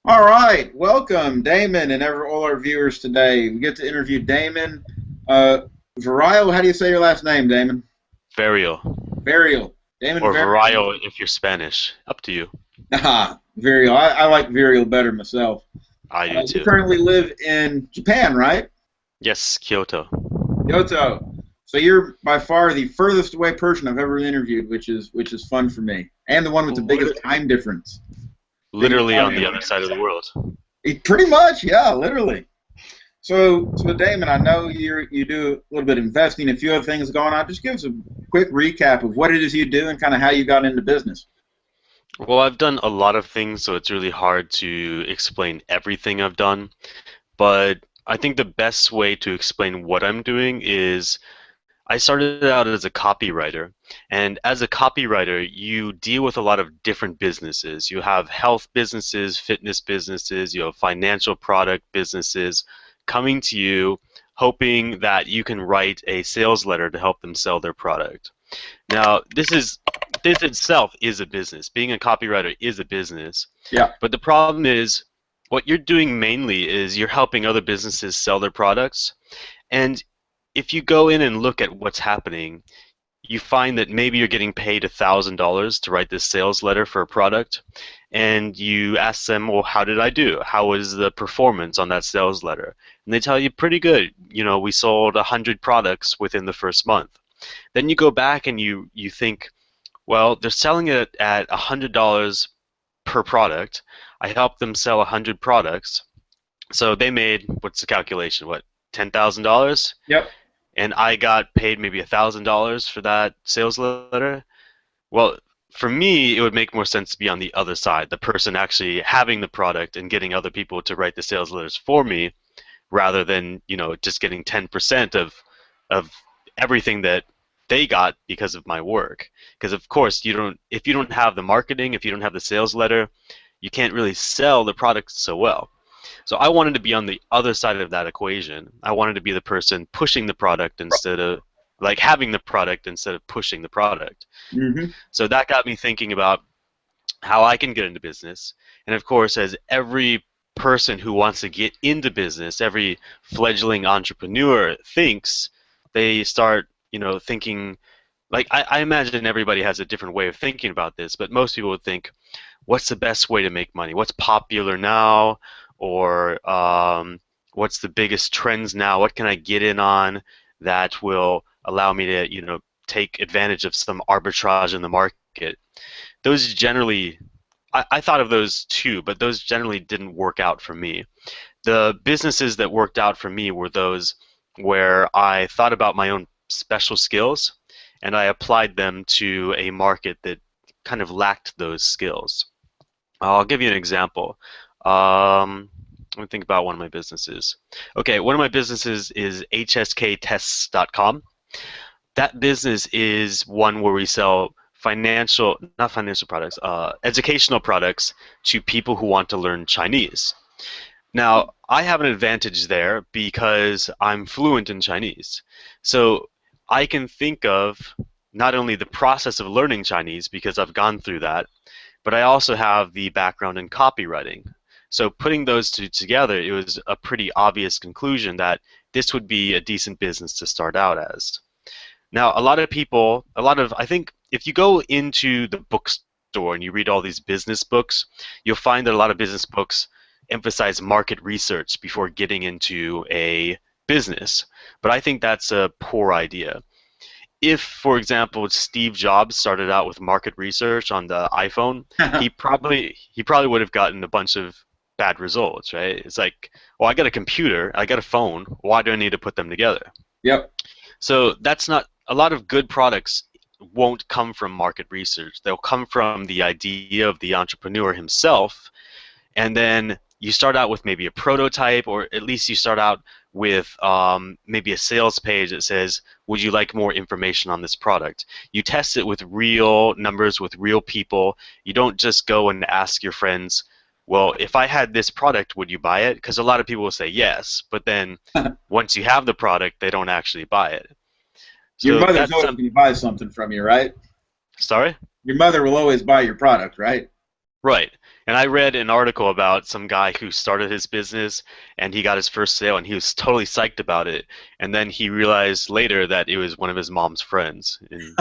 All right, welcome, Damon, and all our viewers today. We get to interview Damon Verial. How do you say your last name, Damon? Verial. Verial. Damon Or Verial. Varial if you're Spanish. Up to you. Ah, Verial. I like Verial better myself. I do You too. currently live in Japan, right? Yes, Kyoto. Kyoto. So you're by far the furthest away person I've ever interviewed, which is fun for me, and the one with the biggest time difference. Biggest Literally time on the difference. other side of the world. Pretty much, yeah, literally. So Damon, I know you do a little bit of investing, a few other things going on. Just give us a quick recap of what it is you do and kind of how you got into business. Well, I've done a lot of things, so it's really hard to explain everything I've done. But I think the best way to explain what I'm doing is I started out as a copywriter, and as a copywriter, you deal with a lot of different businesses. You have health businesses, fitness businesses, you have financial product businesses coming to you hoping that you can write a sales letter to help them sell their product. Now, this itself is a business. Being a copywriter is a business. Yeah. But the problem is what you're doing mainly is you're helping other businesses sell their products. And if you go in and look at what's happening, you find that maybe you're getting paid $1,000 to write this sales letter for a product, and you ask them, well, how did I do? How was the performance on that sales letter? And they tell you, pretty good. You know, we sold 100 products within the first month. Then you go back and you think, well, they're selling it at $100 per product. I helped them sell 100 products. So they made, what's the calculation? What, $10,000? Yep. And I got paid maybe $1,000 for that sales letter. Well, for me, it would make more sense to be on the other side, the person actually having the product and getting other people to write the sales letters for me, rather than just getting 10% of everything that they got because of my work. Because of course, you don't if you don't have the marketing, if you don't have the sales letter, you can't really sell the product so well. So I wanted to be on the other side of that equation. I wanted to be the person pushing the product instead of like having the product instead of pushing the product. Hmm. So that got me thinking about how I can get into business. And of course, as every person who wants to get into business, every fledgling entrepreneur thinks, they start, thinking like I imagine everybody has a different way of thinking about this, but most people would think, what's the best way to make money? What's popular now? Or what's the biggest trends now? What can I get in on that will allow me to, take advantage of some arbitrage in the market? Those generally, I thought of those too, but those generally didn't work out for me. The businesses that worked out for me were those where I thought about my own special skills and I applied them to a market that kind of lacked those skills. I'll give you an example. Let me think about one of my businesses. Okay, one of my businesses is hsktests.com. That business is one where we sell not financial products, educational products to people who want to learn Chinese. Now, I have an advantage there because I'm fluent in Chinese. So I can think of not only the process of learning Chinese because I've gone through that, but I also have the background in copywriting. So putting those two together, it was a pretty obvious conclusion that this would be a decent business to start out as. Now, I think if you go into the bookstore and you read all these business books, you'll find that a lot of business books emphasize market research before getting into a business. But I think that's a poor idea. If, for example, Steve Jobs started out with market research on the iPhone, he probably would have gotten a bunch of bad results, right? It's like, well, I got a computer, I got a phone, why do I need to put them together? Yep. So that's not a lot of good products won't come from market research. They'll come from the idea of the entrepreneur himself, and then you start out with maybe a prototype, or at least you start out with maybe a sales page that says, would you like more information on this product? You test it with real numbers, with real people. You don't just go and ask your friends, well, if I had this product, would you buy it? Because a lot of people will say yes, but then once you have the product, they don't actually buy it. Your So mother's that's always some. going to buy something from you, right? Sorry? Your mother will always buy your product, right? Right. And I read an article about some guy who started his business and he got his first sale and he was totally psyched about it. And then he realized later that it was one of his mom's friends. And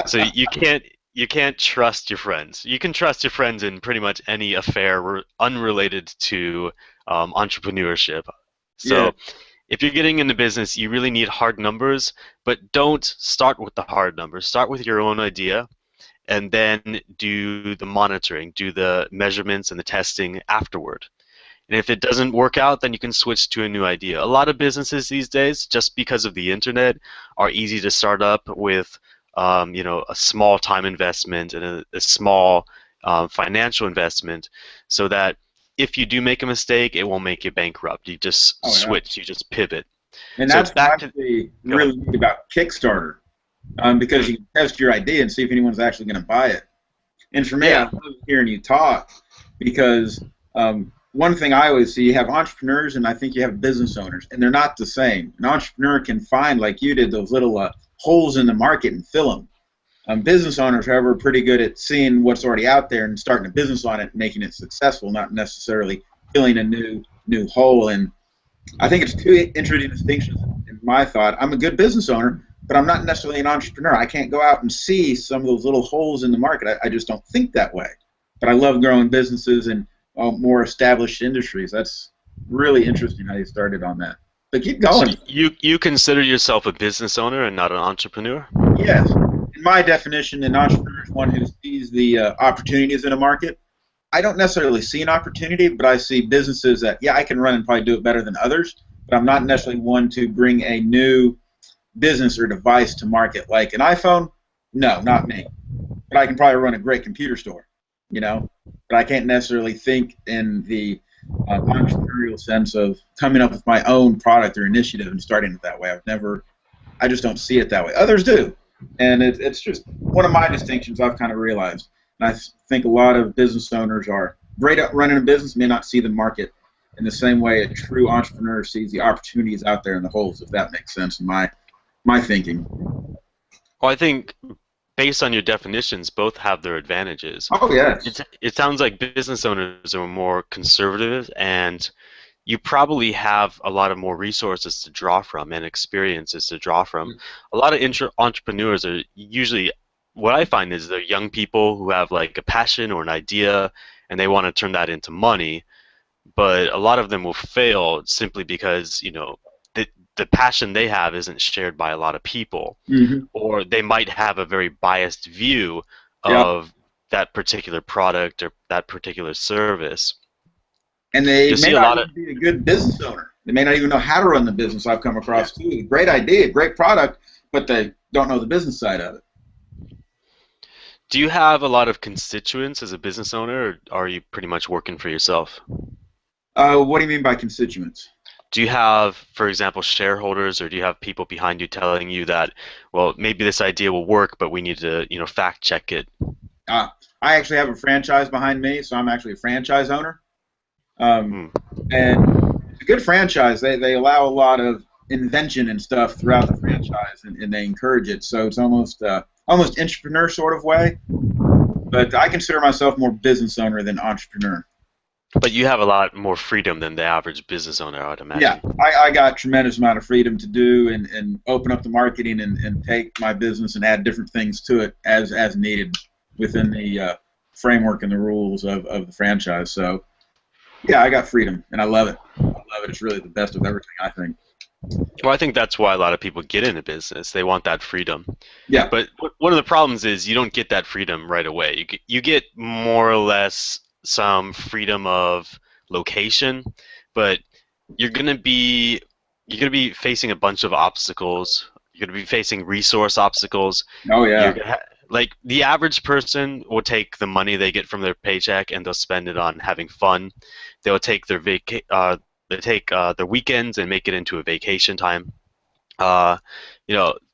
so you can't trust your friends. You can trust your friends in pretty much any affair unrelated to entrepreneurship. Yeah, So if you're getting into business, you really need hard numbers, but don't start with the hard numbers. Start with your own idea and then do the monitoring, do the measurements and the testing afterward. And if it doesn't work out, then you can switch to a new idea. A lot of businesses these days, just because of the internet, are easy to start up with, a small time investment and a small financial investment, so that if you do make a mistake, it won't make you bankrupt. You just oh yeah, switch, you just pivot. and So that's what back I to see go ahead. really neat about Kickstarter, because Hmm. you can test your idea and see if anyone's actually going to buy it. And for me, I Yeah, love hearing you talk because one thing I always see, you have entrepreneurs and I think you have business owners, and they're not the same. An entrepreneur can find, like you did, those little holes in the market and fill them. Business owners, however, are pretty good at seeing what's already out there and starting a business on it and making it successful, not necessarily filling a new hole. And I think it's two interesting distinctions in my thought. I'm a good business owner, but I'm not necessarily an entrepreneur. I can't go out and see some of those little holes in the market. I just don't think that way. But I love growing businesses and more established industries. That's really interesting how you started on that. But keep so going. you consider yourself a business owner and not an entrepreneur? Yes. In my definition, an entrepreneur is one who sees the opportunities in a market. I don't necessarily see an opportunity, but I see businesses that, yeah, I can run and probably do it better than others, but I'm not necessarily one to bring a new business or device to market. Like an iPhone, no, not me. But I can probably run a great computer store, you know. But I can't necessarily think in the entrepreneurial sense of coming up with my own product or initiative and starting it that way. I just don't see it that way. Others do, and it's just one of my distinctions I've kind of realized. And think a lot of business owners are great at running a business, may not see the market in the same way a true entrepreneur sees the opportunities out there in the holes. If that makes sense in my thinking. Well, I think based on your definitions, both have their advantages. Oh yes. It sounds like business owners are more conservative, and you probably have a lot of more resources to draw from and experiences to draw from. A lot of entrepreneurs are usually, what I find is they're young people who have like a passion or an idea, and they want to turn that into money, but a lot of them will fail simply because the passion they have isn't shared by a lot of people, Hmm. or they might have a very biased view Yeah. of that particular product or that particular service. And they You'll may see a not lot of even be a good business owner. They may not even know how to run the business. I've come across too. Great idea, great product, but they don't know the business side of it. Do you have a lot of constituents as a business owner, or are you pretty much working for yourself? What do you mean by constituents? Do you have, for example, shareholders, or do you have people behind you telling you that, well, maybe this idea will work, but we need to, fact check it? Uh, I actually have a franchise behind me, so I'm actually a franchise owner. Um, Hmm. and it's a good franchise. They allow a lot of invention and stuff throughout the franchise, and they encourage it. So it's almost entrepreneur sort of way. But I consider myself more business owner than entrepreneur. But you have a lot more freedom than the average business owner, I would Yeah, imagine. I got tremendous amount of freedom to do and open up the marketing and take my business and add different things to it as needed within the framework and the rules of the franchise. So yeah, I got freedom and I love it. I love it. It's really the best of everything, I think. Well, I think that's why a lot of people get into business. They want that freedom. Yeah. But one of the problems is you don't get that freedom right away. You get more or less some freedom of location, but you're gonna be you're gonna be facing a bunch of obstacles. You're gonna be facing resource obstacles. Oh You're yeah. gonna like the average person will take the money they get from their paycheck and they'll spend it on having fun. They'll take their weekends and make it into a vacation time. Uh,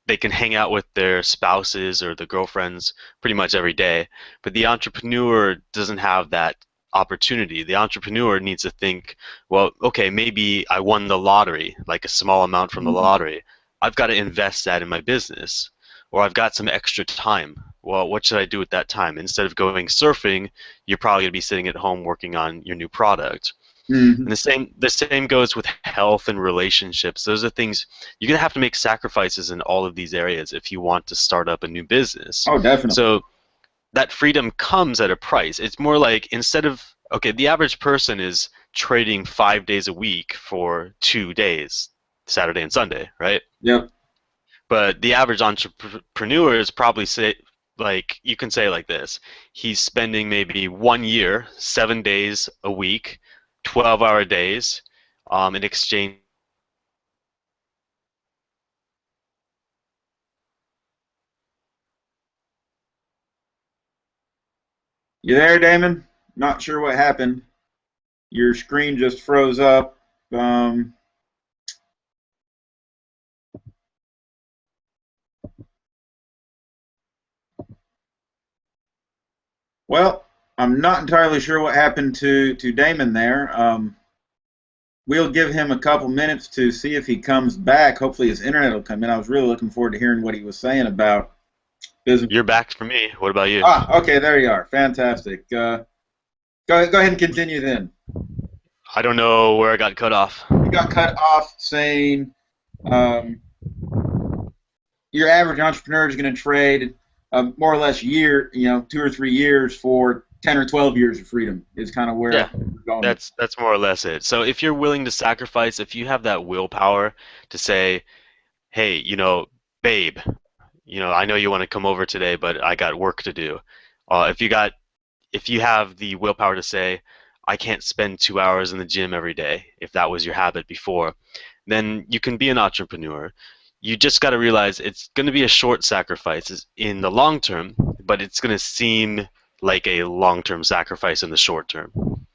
they can hang out with their spouses or their girlfriends pretty much every day. But the entrepreneur doesn't have that opportunity. The entrepreneur needs to think, well, okay, maybe I won the lottery, like a small amount from the Mhm. lottery. I've got to invest that in my business, or I've got some extra time. well, what should I do with that time? Instead of going surfing, you're probably going to be sitting at home working on your new product. Hmm. And the same goes with health and relationships. Those are things you're going to have to make sacrifices in all of these areas if you want to start up a new business. Oh, definitely. So that freedom comes at a price. It's more like, instead of, okay, the average person is trading 5 days a week for 2 days, Saturday and Sunday, right? Yep. But the average entrepreneur is probably, say, like, you can say like this: he's spending maybe 1 year, 7 days a week, 12-hour days, in exchange. You there, Damon? Not sure what happened. Your screen just froze up. Um, well, I'm not entirely sure what happened to Damon there. We'll give him a couple minutes to see if he comes back. Hopefully, his internet will come in. I was really looking forward to hearing what he was saying about business. You're back for me. What about you? Ah, okay, there you are. Fantastic. Go ahead and continue then. I don't know where I got cut off. You got cut off saying um, your average entrepreneur is going to trade more or less year, 2 or 3 years for 10 or 12 years of freedom is kind of where Yeah, we're going with. that's more or less it. So if you're willing to sacrifice, if you have that willpower to say, hey, babe, I know you want to come over today, but I got work to do. If you have the willpower to say, I can't spend 2 hours in the gym every day, if that was your habit before, then you can be an entrepreneur. You just got to realize it's going to be a short sacrifice in the long term, but it's going to seem like a long-term sacrifice in the short term.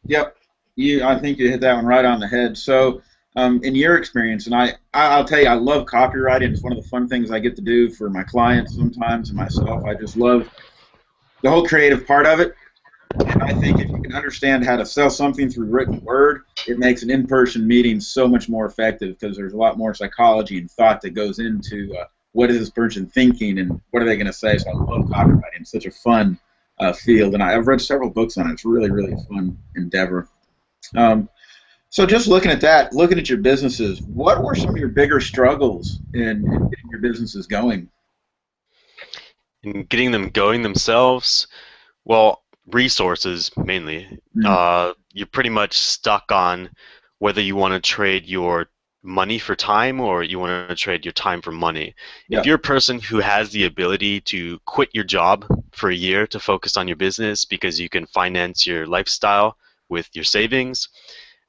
Yep, I think you hit that one right on the head. So, in your experience, and I'll tell you, I love copywriting. It's one of the fun things I get to do for my clients sometimes and myself. I just love the whole creative part of it. And I think if you can understand how to sell something through written word, it makes an in-person meeting so much more effective because there's a lot more psychology and thought that goes into what is this person thinking and what are they going to say. So I love copywriting. It's such a fun field, and I've read several books on it. It's really, really a fun endeavor. Um, so just looking at that, looking at your businesses, what were some of your bigger struggles in getting your businesses going? And getting them going themselves, well, resources mainly. Mm, You're pretty much stuck on whether you want to trade your money for time or you want to trade your time for money. If yeah, you're a person who has the ability to quit your job for a year to focus on your business because you can finance your lifestyle with your savings,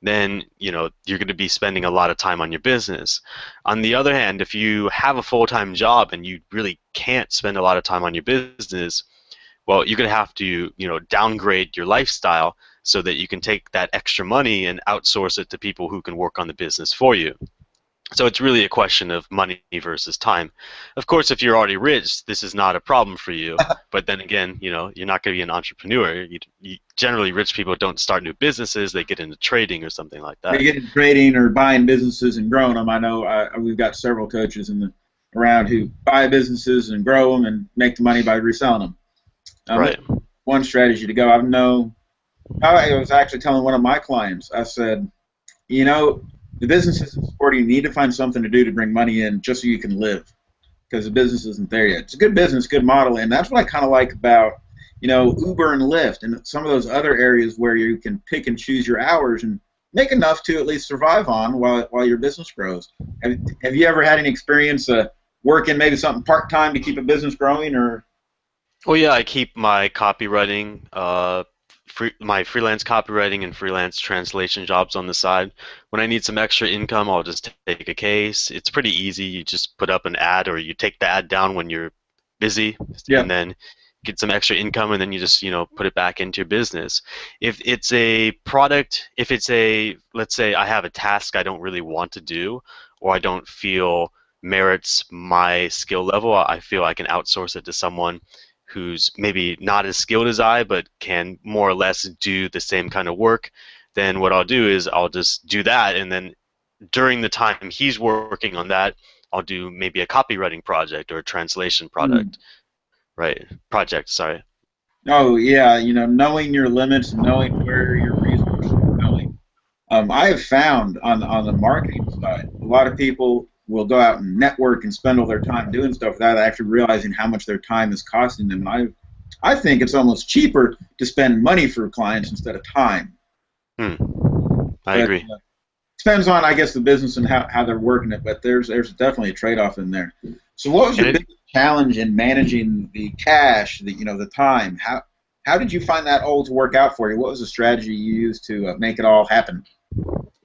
then you're going to be spending a lot of time on your business. On the other hand, if you have a full-time job and you really can't spend a lot of time on your business, well, you're going to have to, downgrade your lifestyle so that you can take that extra money and outsource it to people who can work on the business for you. So it's really a question of money versus time. Of course, if you're already rich, this is not a problem for you. But then again, you're not going to be an entrepreneur. Generally, rich people don't start new businesses. They get into trading or something like they that. get into trading or buying businesses and growing them. I know we've got several coaches around who buy businesses and grow them and make the money by reselling them. That's Right. one strategy to go. I was actually telling one of my clients, I said, the business isn't supporting you. You need to find something to do to bring money in just so you can live because the business isn't there yet. It's a good business, good model, and that's what I kind of like about, Uber and Lyft and some of those other areas where you can pick and choose your hours and make enough to at least survive on while your business grows. Have you ever had any experience working maybe something part-time to keep a business growing or? Well, yeah, I keep my copywriting, my freelance copywriting and freelance translation jobs on the side. When I need some extra income, I'll just take a case. It's pretty easy. You just put up an ad or you take the ad down when you're busy Yeah. and then get some extra income and then you just, put it back into your business. If it's a product, let's say I have a task I don't really want to do or I don't feel merits my skill level, I feel I can outsource it to someone who's maybe not as skilled as I, but can more or less do the same kind of work, then what I'll do is I'll just do that, and then during the time he's working on that, I'll do maybe a copywriting project or a translation Hmm. product. right? Project, sorry. Oh yeah, knowing your limits and knowing where your resources are going. I have found on the marketing side, a lot of people will go out and network and spend all their time doing stuff without actually realizing how much their time is costing them. And I think it's almost cheaper to spend money for clients instead of time. Hmm. I But agree. depends on, I guess, the business and how they're working it. But there's definitely a trade-off in there. So what was And your it biggest challenge in managing the cash, the time? How did you find that all to work out for you? What was the strategy you used to make it all happen?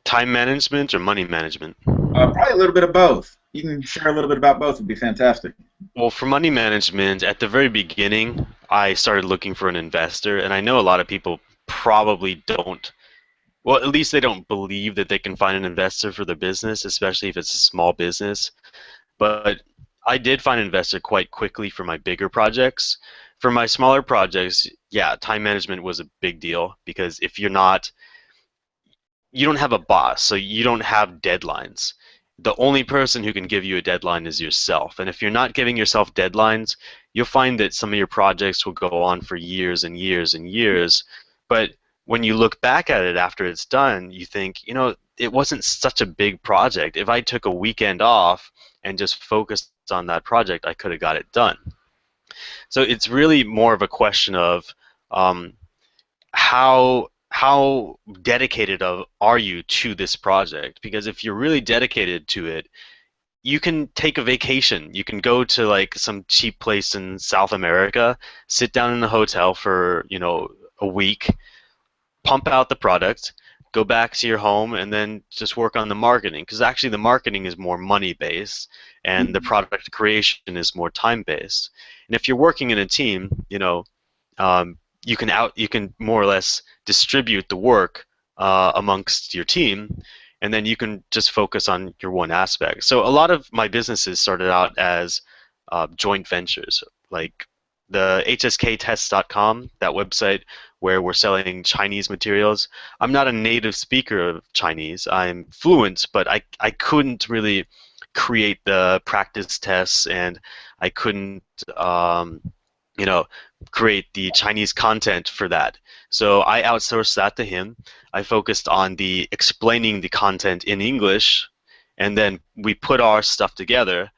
time management or money management? Probably a little bit of both. You can share a little bit about both. Would be fantastic. Well, for money management, at the very beginning, I started looking for an investor, and I know a lot of people probably don't. Well, at least they don't believe that they can find an investor for their business, especially if it's a small business. But I did find an investor quite quickly for my bigger projects. For my smaller projects, yeah, time management was a big deal because if you don't have a boss, so you don't have deadlines. The only person who can give you a deadline is yourself. And if you're not giving yourself deadlines, you'll find that some of your projects will go on for years and years and years. But when you look back at it after it's done, you think, it wasn't such a big project. If I took a weekend off and just focused on that project, I could have got it done. So it's really more of a question of um, how dedicated are you to this project? Because if you're really dedicated to it, you can take a vacation. You can go to like some cheap place in South America, sit down in a hotel for, a week, pump out the product, go back to your home, and then just work on the marketing. Because actually, the marketing is more money based, and the product creation is more time based. And if you're working in a team, you can more or less distribute the work amongst your team, and then you can just focus on your one aspect. So a lot of my businesses started out as joint ventures, like the hsktest.com, that website where we're selling Chinese materials. I'm not a native speaker of Chinese. I'm fluent, but I couldn't really create the practice tests, and I couldn't um, you know, create the Chinese content for that. So I outsourced that to him. I focused on the explaining the content in English, and then we put our stuff together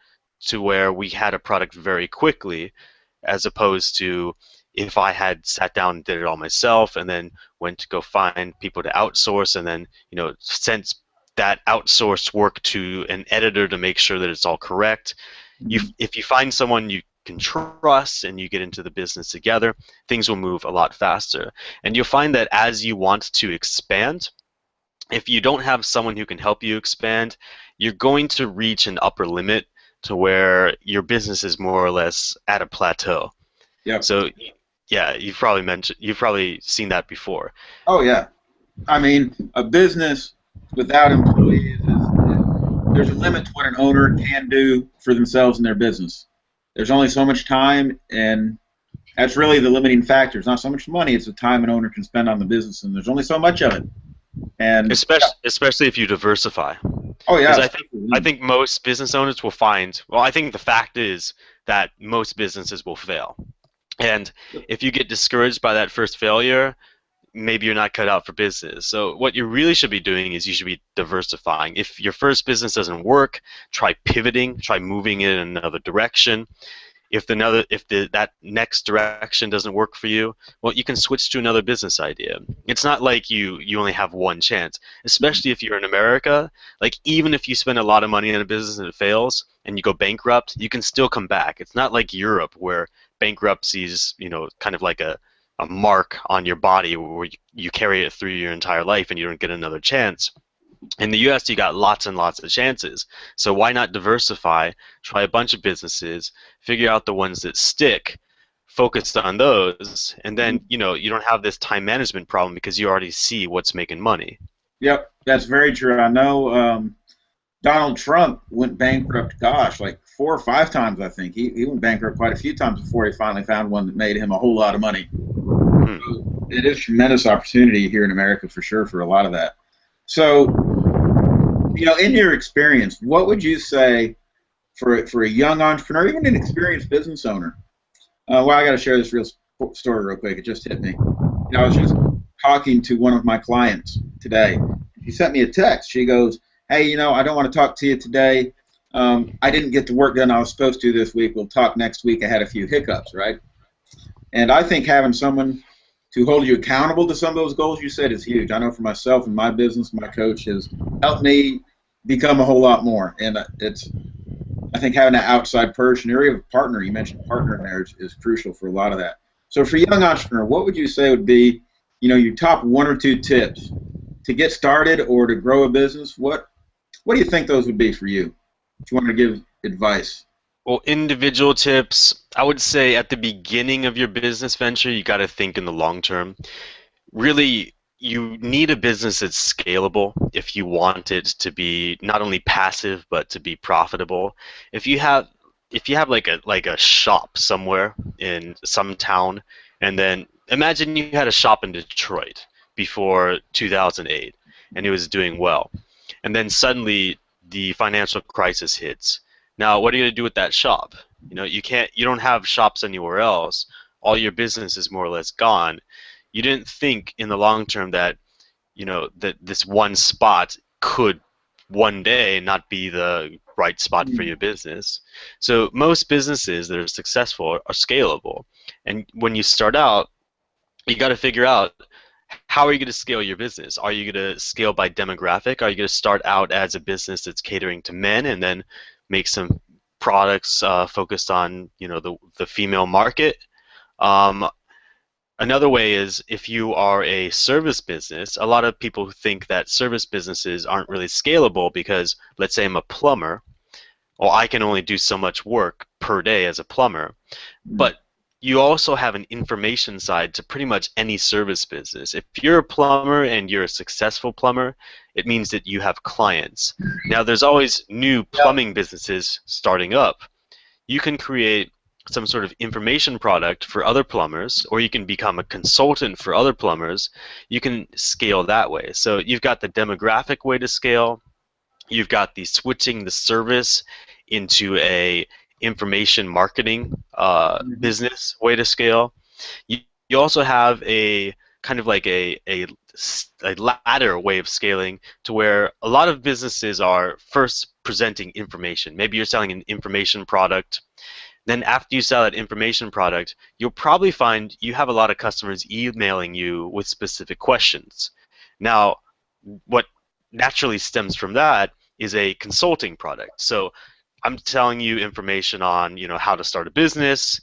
to where we had a product very quickly, as opposed to if I had sat down and did it all myself and then went to go find people to outsource and then, sent that outsourced work to an editor to make sure that it's all correct. If you find someone you can trust and you get into the business together, things will move a lot faster. And you'll find that as you want to expand, if you don't have someone who can help you expand, you're going to reach an upper limit to where your business is more or less at a plateau. Yep. So yeah, you've probably seen that before. Oh yeah. I mean, a business without employees there's a limit to what an owner can do for themselves and their business. There's only so much time, and that's really the limiting factor. It's not so much money; it's the time an owner can spend on the business, and there's only so much of it. And yeah. Especially if you diversify. Oh Because yeah. I think most business owners will find, well, I think the fact is that most businesses will fail. And if you get discouraged by that first failure, maybe you're not cut out for business. So what you really should be doing is you should be diversifying. If your first business doesn't work, try pivoting, try moving it in another direction. That next direction doesn't work for you, well, you can switch to another business idea. It's not like you only have one chance, especially if you're in America. Like, even if you spend a lot of money in a business and it fails and you go bankrupt, you can still come back. It's not like Europe where bankruptcy is, kind of like a mark on your body where you carry it through your entire life and you don't get another chance. In the US, you got lots and lots of chances. So why not diversify, try a bunch of businesses, figure out the ones that stick, focus on those, and then, you don't have this time management problem because you already see what's making money. Yep, that's very true. I know Donald Trump went bankrupt, gosh, like 4 or 5 times, I think. He went bankrupt quite a few times before he finally found one that made him a whole lot of money. Hmm. So it is tremendous opportunity here in America for sure for a lot of that. So, in your experience, what would you say for a young entrepreneur, even an experienced business owner, Well, I got to share this real story real quick. It just hit me. I was just talking to one of my clients today. She sent me a text. She goes, "Hey, I don't want to talk to you today. I didn't get the work done I was supposed to this week. We'll talk next week. I had a few hiccups, right?" And I think having someone to hold you accountable to some of those goals you said is huge. I know for myself and my business, my coach has helped me become a whole lot more. And I think having that outside person, or even partner, you mentioned partner in there, is crucial for a lot of that. So for a young entrepreneur, what would you say would be, your top one or two tips to get started or to grow a business? What do you think those would be for you if you want to give advice? Well, individual tips, I would say at the beginning of your business venture, you got to think in the long term. Really, you need a business that's scalable if you want it to be not only passive but to be profitable. If you have like a shop somewhere in some town, and then imagine you had a shop in Detroit before 2008 and it was doing well, and then suddenly the financial crisis hits. Now, what are you going to do with that shop? You don't have shops anywhere else. All your business is more or less gone. You didn't think in the long term that that this one spot could one day not be the right spot for your business. So most businesses that are successful are scalable. And when you start out, you got to figure out, how are you going to scale your business? Are you going to scale by demographic? Are you going to start out as a business that's catering to men and then make some products focused on the female market? Um, Another way is, if you are a service business. A lot of people think that service businesses aren't really scalable because, let's say I'm a plumber, well, I can only do so much work per day as a plumber. Mm. But you also have an information side to pretty much any service business. If you're a plumber and you're a successful plumber, it means that you have clients. Now, there's always new Yeah. plumbing businesses starting up. You can create some sort of information product for other plumbers, or you can become a consultant for other plumbers. You can scale that way. So you've got the demographic way to scale. You've got the switching the service into a information marketing Mhm. business way to scale. You, you also have a kind of like a ladder way of scaling, to where a lot of businesses are first presenting information. Maybe you're selling an information product. Then after you sell that information product, you'll probably find you have a lot of customers emailing you with specific questions. Now, what naturally stems from that is a consulting product. So I'm telling you information on, how to start a business.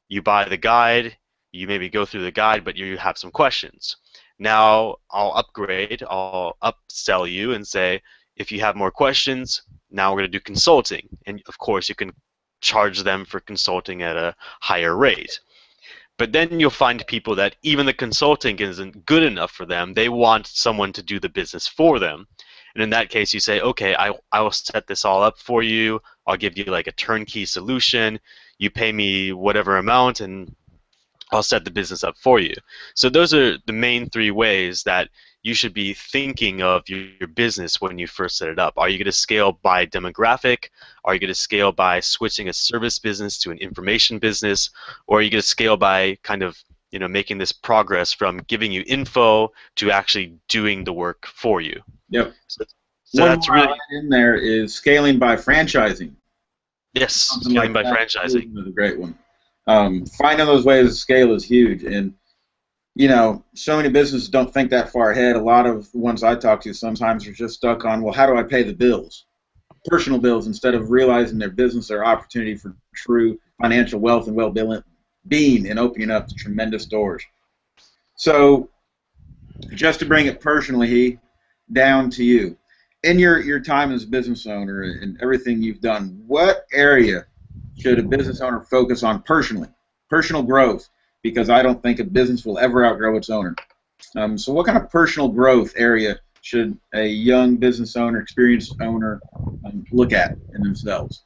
You buy the guide, you maybe go through the guide, but you have some questions. Now I'll upsell you and say, if you have more questions, now we're going to do consulting. And of course, you can charge them for consulting at a higher rate. But then you'll find people that even the consulting isn't good enough for them. They want someone to do the business for them. And in that case, you say, okay, I will set this all up for you. I'll give you like a turnkey solution. You pay me whatever amount, and I'll set the business up for you. So those are the main three ways that you should be thinking of your business when you first set it up. Are you going to scale by demographic? Are you going to scale by switching a service business to an information business? Or are you going to scale by kind of making this progress from giving you info to actually doing the work for you? Yep. So, so One that's more I'll really, add in there is scaling by franchising. yes, Something scaling like by that franchising. is a great one. Finding those ways to scale is huge, and so many businesses don't think that far ahead. A lot of the ones I talk to sometimes are just stuck on, well, how do I pay the bills, personal bills, instead of realizing their business their opportunity for true financial wealth and well-being, and opening up the tremendous doors. So, just to bring it personally down to you, in your time as a business owner and everything you've done, what area should a business owner focus on personally? Personal growth, because I don't think a business will ever outgrow its owner. So what kind of personal growth area should a young business owner, experienced owner, look at in themselves?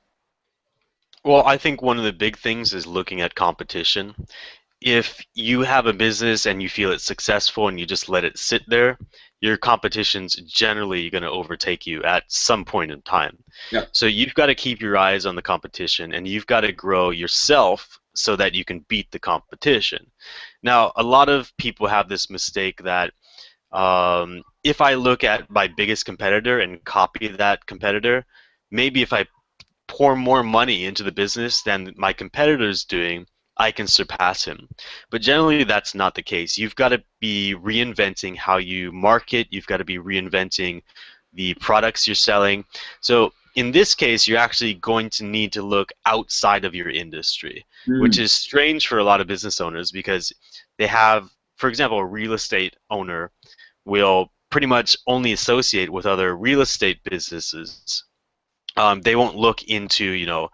Well, I think one of the big things is looking at competition. If you have a business and you feel it's successful and you just let it sit there, your competition's generally going to overtake you at some point in time. Yeah. So you've got to keep your eyes on the competition, and you've got to grow yourself so that you can beat the competition. Now, a lot of people have this mistake that if I look at my biggest competitor and copy that competitor, maybe if I pour more money into the business than my competitor's doing, I can surpass him. But generally, that's not the case. You've got to be reinventing how you market. You've got to be reinventing the products you're selling. So in this case, you're actually going to need to look outside of your industry, which is strange for a lot of business owners because they have, for example, a real estate owner will pretty much only associate with other real estate businesses. They won't look into,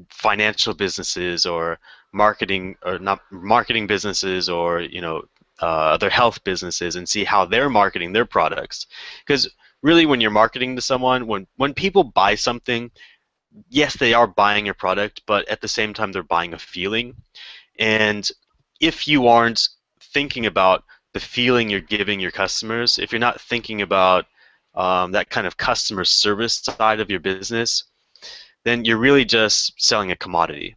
financial businesses or marketing or not marketing businesses or other health businesses and see how they're marketing their products. Because really, when you're marketing to someone, when people buy something, yes, they are buying your product, but at the same time, they're buying a feeling. And if you aren't thinking about the feeling you're giving your customers, if you're not thinking about that kind of customer service side of your business, then you're really just selling a commodity.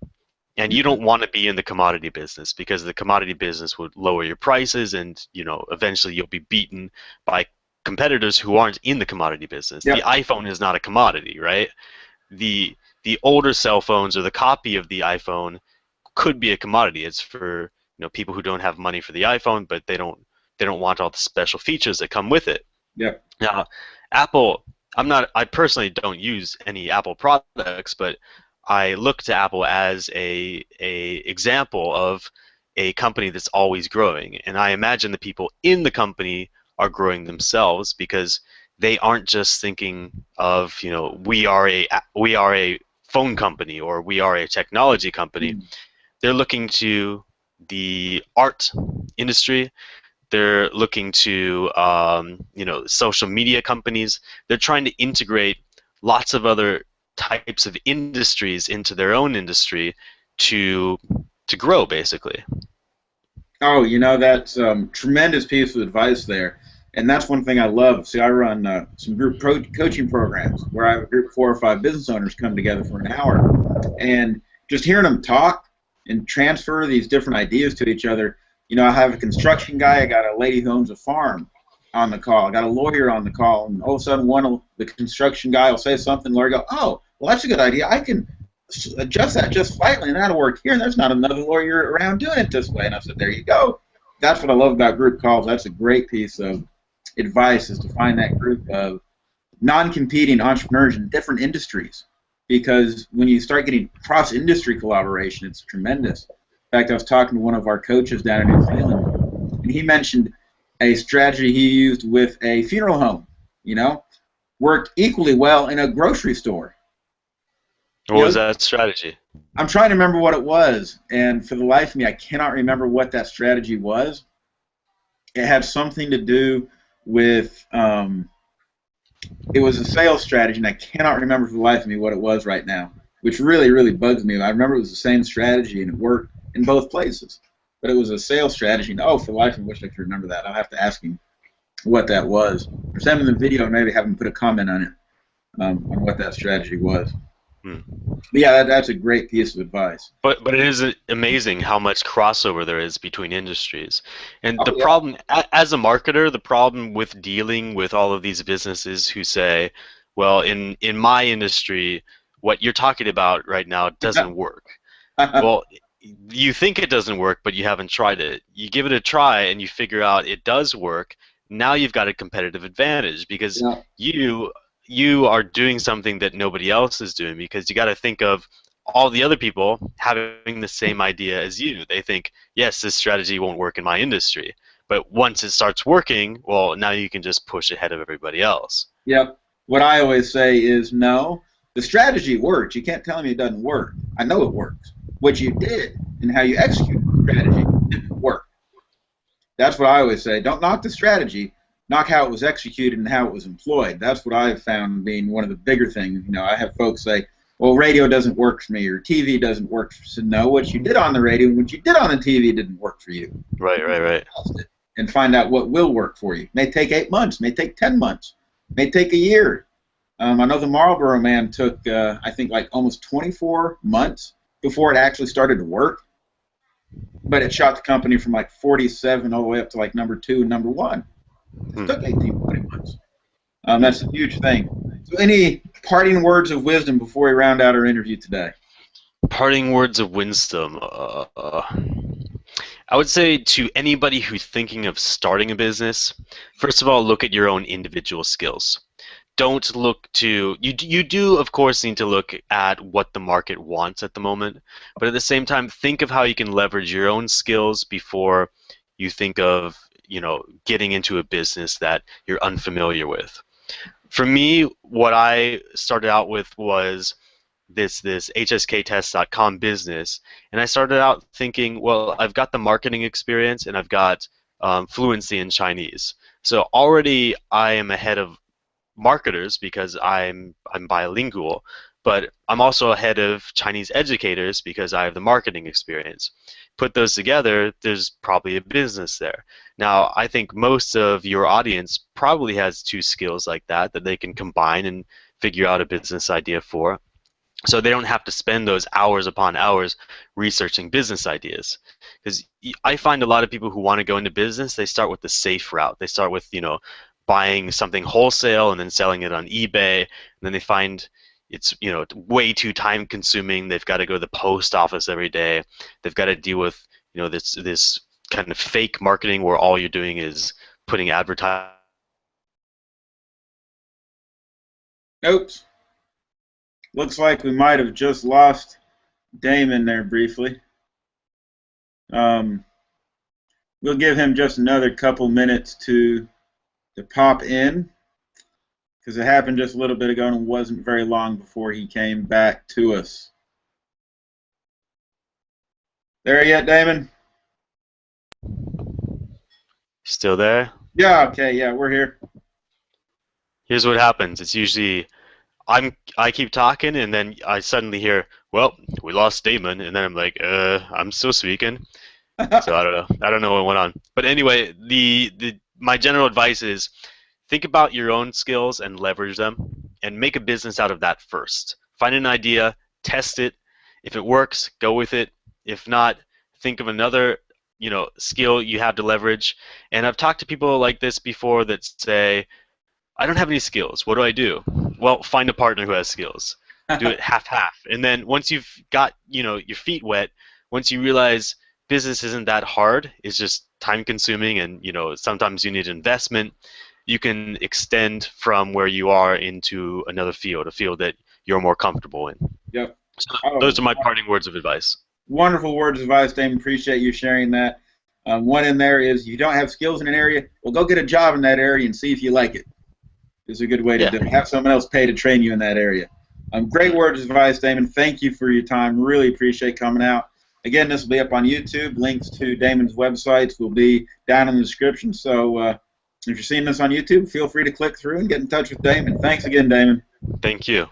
And you don't want to be in the commodity business because the commodity business would lower your prices and, eventually you'll be beaten by competitors who aren't in the commodity business. Yep. The iPhone is not a commodity, right? The older cell phones or the copy of the iPhone could be a commodity. It's for people who don't have money for the iPhone, but they don't want all the special features that come with it. Yep. Now, Apple, I personally don't use any Apple products, but I look to Apple as a example of a company that's always growing, and I imagine the people in the company are growing themselves because they aren't just thinking of we are a phone company or we are a technology company. They're looking to the art industry. They're looking to social media companies. They're trying to integrate lots of other types of industries into their own industry to grow, basically. Oh, that's tremendous piece of advice there. And that's one thing I love. See, I run some group coaching programs where I have a group of 4 or 5 business owners come together for an hour. And just hearing them talk and transfer these different ideas to each other, I have a construction guy, I got a lady who owns a farm on the call, I got a lawyer on the call, and all of a sudden the construction guy will say something, the lawyer go, oh, well, that's a good idea. I can adjust that just slightly, and that'll work here, and there's not another lawyer around doing it this way. And I said, there you go. That's what I love about group calls. That's a great piece of advice, is to find that group of non-competing entrepreneurs in different industries. Because when you start getting cross-industry collaboration, it's tremendous. In fact, I was talking to one of our coaches down in New Zealand, and he mentioned a strategy he used with a funeral home, worked equally well in a grocery store. What was that strategy? I'm trying to remember what it was, and for the life of me, I cannot remember what that strategy was. It had something to do with, it was a sales strategy, and I cannot remember for the life of me what it was right now, which really, really bugs me. I remember it was the same strategy, and it worked in both places. But it was a sales strategy, and for the life of me, I wish I could remember that. I'll have to ask him what that was. Or send him the video and maybe have him put a comment on it, on what that strategy was. But yeah, that's a great piece of advice. But it is amazing how much crossover there is between industries. And the problem, as a marketer, the problem with dealing with all of these businesses who say, well, in my industry, what you're talking about right now doesn't work. Well, you think it doesn't work, but you haven't tried it. You give it a try and you figure out it does work. Now you've got a competitive advantage because you are doing something that nobody else is doing, because you got to think of all the other people having the same idea as you. They think, yes, this strategy won't work in my industry. But once it starts working, well, now you can just push ahead of everybody else. Yep. What I always say is, no, the strategy works. You can't tell me it doesn't work. I know it works. What you did and how you executed the strategy didn't work. That's what I always say. Don't knock the strategy. Knock how it was executed and how it was employed. That's what I've found being one of the bigger things. I have folks say, well, radio doesn't work for me, or TV doesn't work for me. So no, what you did on the radio and what you did on the TV didn't work for you. Right. And find out what will work for you. It may take 8 months, may take 10 months, may take a year. I know the Marlboro Man took, I think, like almost 24 months before it actually started to work. but it shot the company from like 47 all the way up to like number 2 and number 1. It took 18 20 months. That's a huge thing. So any parting words of wisdom before we round out our interview today? Parting words of wisdom. I would say to anybody who's thinking of starting a business, first of all, look at your own individual skills. Don't look to you do of course need to look at what the market wants at the moment, but at the same time think of how you can leverage your own skills before you think of getting into a business that you're unfamiliar with. For me, what I started out with was this hsktest.com business, and I started out thinking, well, I've got the marketing experience and I've got fluency in Chinese, so already I am ahead of marketers because I'm bilingual, but I'm also ahead of Chinese educators because I have the marketing experience. Put those together, there's probably a business there. Now, I think most of your audience probably has two skills like that they can combine and figure out a business idea for. So they don't have to spend those hours upon hours researching business ideas. Because I find a lot of people who want to go into business, they start with the safe route. They start with, buying something wholesale and then selling it on eBay, and then they find it's way too time consuming. They've got to go to the post office every day. They've got to deal with this kind of fake marketing where all you're doing is putting advertising. Oops. Looks like we might have just lost Damon there briefly. We'll give him just another couple minutes to pop in, because it happened just a little bit ago and it wasn't very long before he came back to us. There yet, Damon? Still there? Yeah, okay, yeah, we're here. Here's what happens. It's usually I keep talking and then I suddenly hear, well, we lost Damon, and then I'm like, I'm still speaking. So I don't know what went on. But anyway, my general advice is think about your own skills and leverage them and make a business out of that first. Find an idea, test it. If it works, go with it. If not, think of another, skill you have to leverage. And I've talked to people like this before that say, I don't have any skills. What do I do? Well, find a partner who has skills. Do it half-half. And then once you've got, your feet wet, once you realize business isn't that hard, it's just time-consuming and, sometimes you need investment, you can extend from where you are into another field, a field that you're more comfortable in. Yep. So those are my parting words of advice. Wonderful words of advice, Damon. Appreciate you sharing that. One in there is, you don't have skills in an area, well, go get a job in that area and see if you like it. It's a good way to do it. Have someone else pay to train you in that area. Great words of advice, Damon. Thank you for your time. Really appreciate coming out. Again, this will be up on YouTube. Links to Damon's websites will be down in the description. So if you're seeing this on YouTube, feel free to click through and get in touch with Damon. Thanks again, Damon. Thank you.